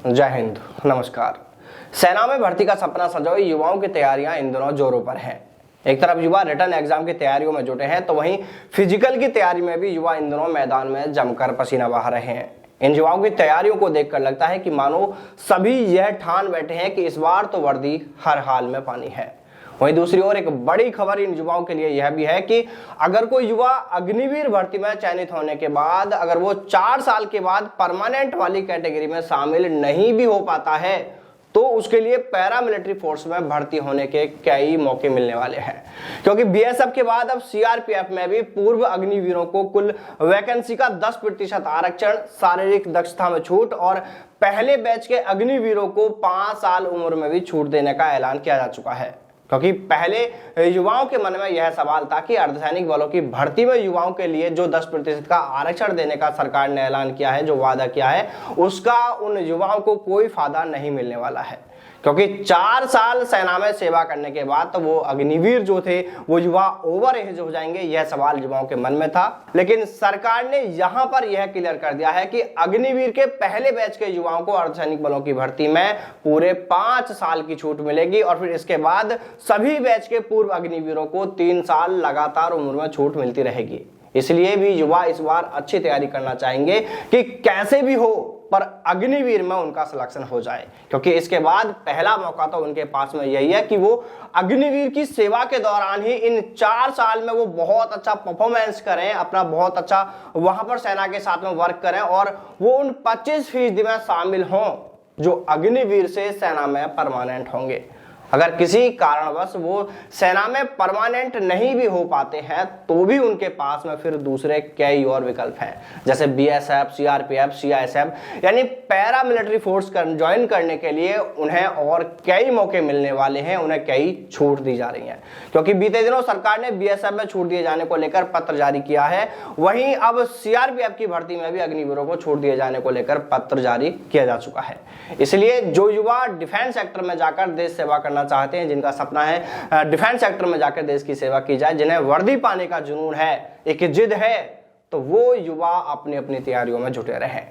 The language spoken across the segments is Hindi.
जय हिंद, नमस्कार। सेना में भर्ती का सपना संजोए युवाओं की तैयारियां इन दिनों जोरों पर हैं। एक तरफ युवा रिटर्न एग्जाम की तैयारियों में जुटे हैं, तो वहीं फिजिकल की तैयारी में भी युवा इन दिनों मैदान में जमकर पसीना बहा रहे हैं। इन युवाओं की तैयारियों को देखकर लगता है कि मानो सभी यह ठान बैठे हैं कि इस बार तो वर्दी हर हाल में पानी है। वहीं दूसरी ओर एक बड़ी खबर इन युवाओं के लिए यह भी है कि अगर कोई युवा अग्निवीर भर्ती में चयनित होने के बाद अगर वो 4 साल के बाद परमानेंट वाली कैटेगरी में शामिल नहीं भी हो पाता है, तो उसके लिए पैरामिलिट्री फोर्स में भर्ती होने के कई मौके मिलने वाले हैं। क्योंकि बीएसएफ के बाद अब सीआरपीएफ में भी पूर्व अग्निवीरों को कुल वैकेंसी का 10% आरक्षण, शारीरिक दक्षता में छूट और पहले बैच के अग्निवीरों को 5 साल उम्र में भी छूट देने का ऐलान किया जा चुका है। क्योंकि पहले युवाओं के मन में यह सवाल था कि अर्धसैनिक बलों की भर्ती में युवाओं के लिए जो 10% का आरक्षण देने का सरकार ने ऐलान किया है, जो वादा किया है, उसका उन युवाओं को कोई फायदा नहीं मिलने वाला है। क्योंकि 4 साल सेना में सेवा करने के बाद तो वो अग्निवीर जो थे वो युवा ओवर एज हो जाएंगे, यह सवाल युवाओं के मन में था। लेकिन सरकार ने यहां पर यह क्लियर कर दिया है कि अग्निवीर के पहले बैच के युवाओं को अर्धसैनिक बलों की भर्ती में पूरे 5 साल की छूट मिलेगी और फिर इसके बाद सभी बैच के पूर्व अग्निवीरों को 3 साल लगातार उम्र में छूट मिलती रहेगी। इसलिए भी युवा इस बार अच्छी तैयारी करना चाहेंगे कि कैसे भी हो पर अग्निवीर में उनका सिलेक्शन हो जाए, क्योंकि इसके बाद पहला मौका तो उनके पास में यही है कि वो अग्निवीर की सेवा के दौरान ही इन 4 साल में वो बहुत अच्छा परफॉर्मेंस करें, अपना बहुत अच्छा वहां पर सेना के साथ में वर्क करें और वो उन 25% में शामिल हों जो अग्निवीर से सेना में परमानेंट होंगे। अगर किसी कारणवश वो सेना में परमानेंट नहीं भी हो पाते हैं तो भी उनके पास में फिर दूसरे कई और विकल्प हैं, जैसे बीएसएफ, सीआरपीएफ, सीआईएसएफ, यानी पैरामिलिट्री फोर्स ज्वाइन करने के लिए उन्हें और कई मौके मिलने वाले हैं, उन्हें कई छूट दी जा रही है। क्योंकि बीते दिनों सरकार ने बीएसएफ में छूट दिए जाने को लेकर पत्र जारी किया है, वहीं अब सीआरपीएफ की भर्ती में भी अग्निवीरों को छूट दिए जाने को लेकर पत्र जारी किया जा चुका है। इसलिए जो युवा डिफेंस सेक्टर में जाकर देश सेवा करना चाहते हैं, जिनका सपना है डिफेंस सेक्टर में जाकर देश की सेवा की जाए, जिन्हें वर्दी पाने का जुनून है, एक जिद है, तो वो युवा अपनी अपनी तैयारियों में जुटे रहें।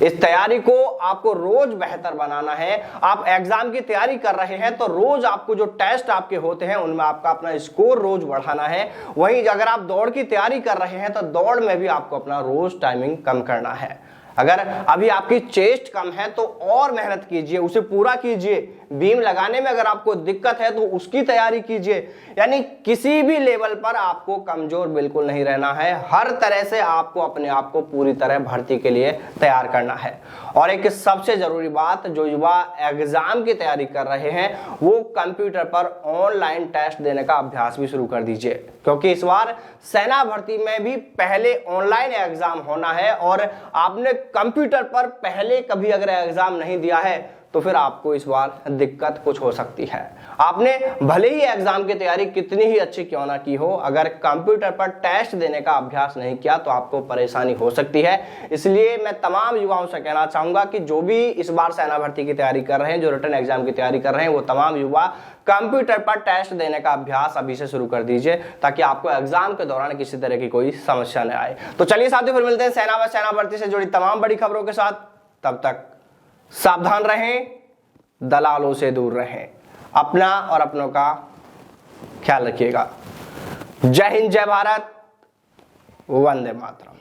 इस तैयारी को आपको रोज बेहतर बनाना है। आप एग्जाम की तैयारी कर रहे हैं तो रोज आपको जो टेस्ट आपके होते हैं उनमें आपका अपना स्कोर रोज बढ़ाना है। वहीं अगर आप दौड़ की तैयारी कर रहे हैं तो दौड़ में भी आपको अपना रोज टाइमिंग कम करना है। अगर अभी आपकी चेस्ट कम है तो और मेहनत कीजिए, उसे पूरा कीजिए। बीम लगाने में अगर आपको दिक्कत है तो उसकी तैयारी कीजिए। यानी किसी भी लेवल पर आपको कमजोर बिल्कुल नहीं रहना है। हर तरह से आपको अपने आप को पूरी तरह भर्ती के लिए तैयार करना है। और एक सबसे जरूरी बात, जो युवा एग्जाम की तैयारी कर रहे हैं वो कंप्यूटर पर ऑनलाइन टेस्ट देने का अभ्यास भी शुरू कर दीजिए, क्योंकि इस बार सेना भर्ती में भी पहले ऑनलाइन एग्जाम होना है और आपने कंप्यूटर पर पहले कभी अगर एग्जाम नहीं दिया है तो फिर आपको इस बार दिक्कत कुछ हो सकती है। आपने भले ही एग्जाम की तैयारी कितनी ही अच्छी क्यों ना की हो, अगर कंप्यूटर पर टेस्ट देने का अभ्यास नहीं किया तो आपको परेशानी हो सकती है। इसलिए मैं तमाम युवाओं से कहना चाहूंगा कि जो भी इस बार सेना भर्ती की तैयारी कर रहे हैं, जो रिटर्न एग्जाम की तैयारी कर रहे हैं, वो तमाम युवा कंप्यूटर पर टेस्ट देने का अभ्यास अभी से शुरू कर दीजिए, ताकि आपको एग्जाम के दौरान किसी तरह की कोई समस्या न आए। तो चलिए साथियों, फिर मिलते हैं सेना व सेना भर्ती से जुड़ी तमाम बड़ी खबरों के साथ। तब तक सावधान रहें, दलालों से दूर रहें, अपना और अपनों का ख्याल रखिएगा। जय हिंद, जय भारत, वंदे मातरम।